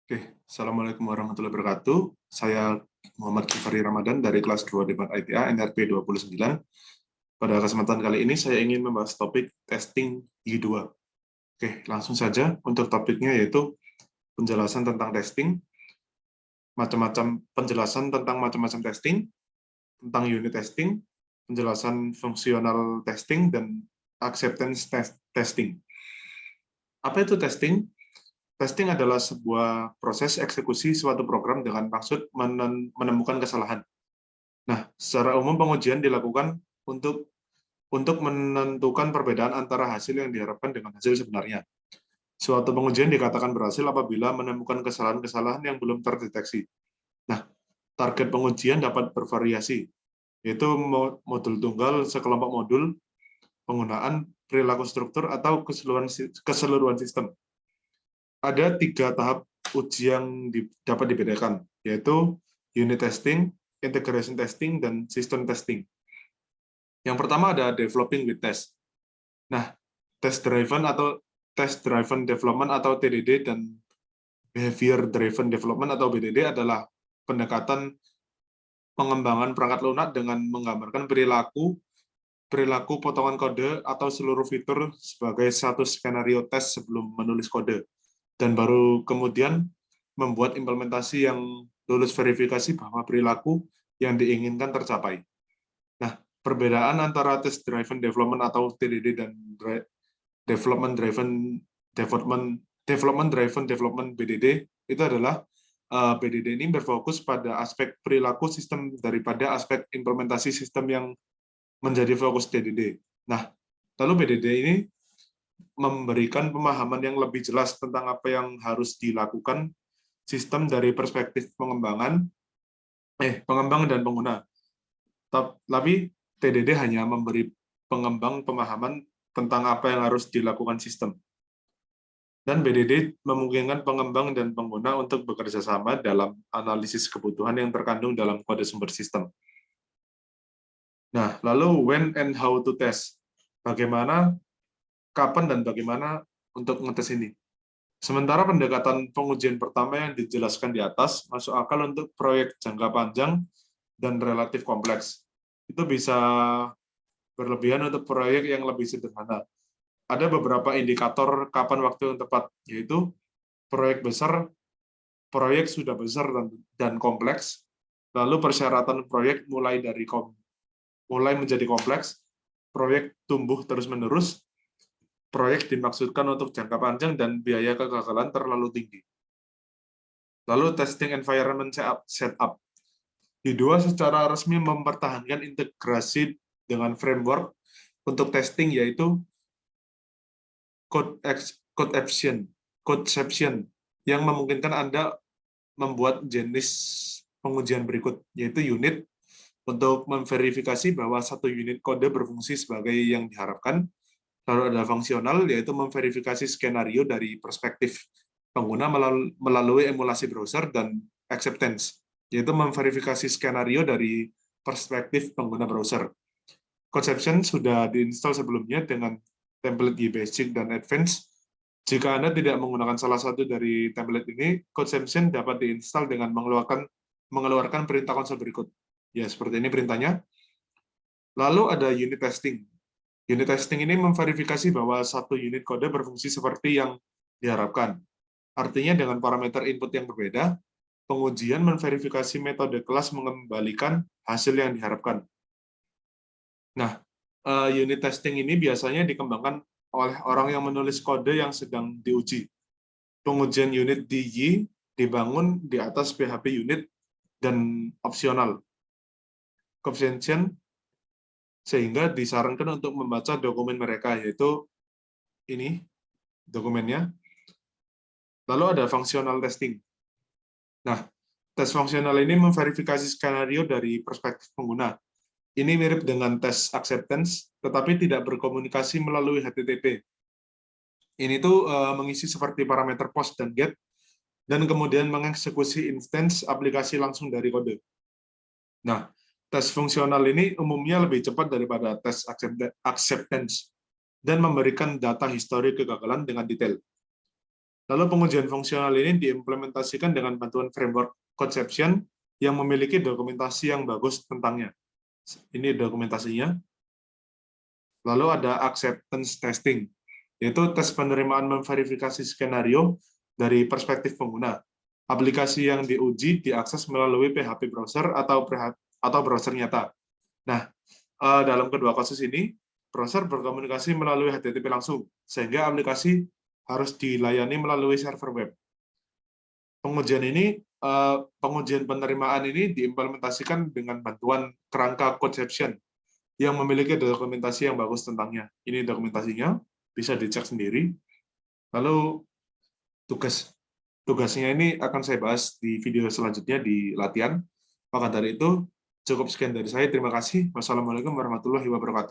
Oke, Assalamualaikum warahmatullahi wabarakatuh. Saya Muhammad Kifari Ramadan dari kelas 2 Debat ITA NRP 29. Pada kesempatan kali ini saya ingin membahas topik testing Y2. Oke, langsung saja untuk topiknya yaitu penjelasan tentang testing, penjelasan tentang macam-macam testing, tentang unit testing, penjelasan fungsional testing, dan acceptance testing. Apa itu testing? Testing adalah sebuah proses eksekusi suatu program dengan maksud menemukan kesalahan. Nah, secara umum pengujian dilakukan untuk menentukan perbedaan antara hasil yang diharapkan dengan hasil sebenarnya. Suatu pengujian dikatakan berhasil apabila menemukan kesalahan-kesalahan yang belum terdeteksi. Nah, target pengujian dapat bervariasi, yaitu modul tunggal, sekelompok modul, penggunaan perilaku struktur, atau keseluruhan sistem. Ada 3 tahap uji yang dapat dibedakan, yaitu unit testing, integration testing, dan system testing. Yang pertama ada developing with test. Nah, test driven development atau TDD dan behavior driven development atau BDD adalah pendekatan pengembangan perangkat lunak dengan menggambarkan perilaku potongan kode atau seluruh fitur sebagai satu skenario tes sebelum menulis kode, dan baru kemudian membuat implementasi yang lulus verifikasi bahwa perilaku yang diinginkan tercapai. Nah, perbedaan antara test driven development atau TDD dan development driven development BDD itu adalah BDD ini berfokus pada aspek perilaku sistem daripada aspek implementasi sistem yang menjadi fokus TDD. Nah, lalu BDD ini memberikan pemahaman yang lebih jelas tentang apa yang harus dilakukan sistem dari perspektif pengembang dan pengguna. Tapi TDD hanya memberi pengembang pemahaman tentang apa yang harus dilakukan sistem. Dan BDD memungkinkan pengembang dan pengguna untuk bekerja sama dalam analisis kebutuhan yang terkandung dalam kode sumber sistem. Nah, lalu when and how to test. Kapan dan bagaimana untuk ngetes ini. Sementara pendekatan pengujian pertama yang dijelaskan di atas masuk akal untuk proyek jangka panjang dan relatif kompleks. Itu bisa berlebihan untuk proyek yang lebih sederhana. Ada beberapa indikator kapan waktu yang tepat, yaitu proyek sudah besar dan kompleks, lalu persyaratan proyek mulai menjadi kompleks, proyek tumbuh terus-menerus, proyek dimaksudkan untuk jangka panjang, dan biaya kegagalan terlalu tinggi. Lalu testing environment setup. Y2 secara resmi mempertahankan integrasi dengan framework untuk testing, yaitu Codeception, yang memungkinkan Anda membuat jenis pengujian berikut, yaitu unit, untuk memverifikasi bahwa satu unit kode berfungsi sebagai yang diharapkan. Lalu ada fungsional, yaitu memverifikasi skenario dari perspektif pengguna melalui emulasi browser, dan acceptance, yaitu memverifikasi skenario dari perspektif pengguna browser. Codeception sudah diinstal sebelumnya dengan template YBasic dan Advanced. Jika Anda tidak menggunakan salah satu dari template ini, Codeception dapat diinstal dengan mengeluarkan perintah konsol berikut. Ya, seperti ini perintahnya. Lalu ada unit testing. Unit testing ini memverifikasi bahwa satu unit kode berfungsi seperti yang diharapkan. Artinya dengan parameter input yang berbeda, pengujian memverifikasi metode kelas mengembalikan hasil yang diharapkan. Nah, unit testing ini biasanya dikembangkan oleh orang yang menulis kode yang sedang diuji. Pengujian unit di Y dibangun di atas PHP unit dan opsional. Coefficient sehingga disarankan untuk membaca dokumen mereka, yaitu ini dokumennya. Lalu ada functional testing. Nah, tes fungsional ini memverifikasi skenario dari perspektif pengguna. Ini mirip dengan tes acceptance, tetapi tidak berkomunikasi melalui HTTP. Ini tuh mengisi seperti parameter post dan get, dan kemudian mengeksekusi instance aplikasi langsung dari kode. Nah, tes fungsional ini umumnya lebih cepat daripada tes acceptance dan memberikan data histori kegagalan dengan detail. Lalu pengujian fungsional ini diimplementasikan dengan bantuan framework conception yang memiliki dokumentasi yang bagus tentangnya. Ini dokumentasinya. Lalu ada acceptance testing, yaitu tes penerimaan memverifikasi skenario dari perspektif pengguna. Aplikasi yang diuji diakses melalui PHP browser atau browser nyata. Nah, dalam kedua kasus ini, browser berkomunikasi melalui HTTP langsung, sehingga aplikasi harus dilayani melalui server web. Pengujian penerimaan ini diimplementasikan dengan bantuan kerangka conception yang memiliki dokumentasi yang bagus tentangnya. Ini dokumentasinya, bisa dicek sendiri. Lalu tugasnya ini akan saya bahas di video selanjutnya di latihan. Maka dari itu, cukup sekian dari saya. Terima kasih. Wassalamualaikum warahmatullahi wabarakatuh.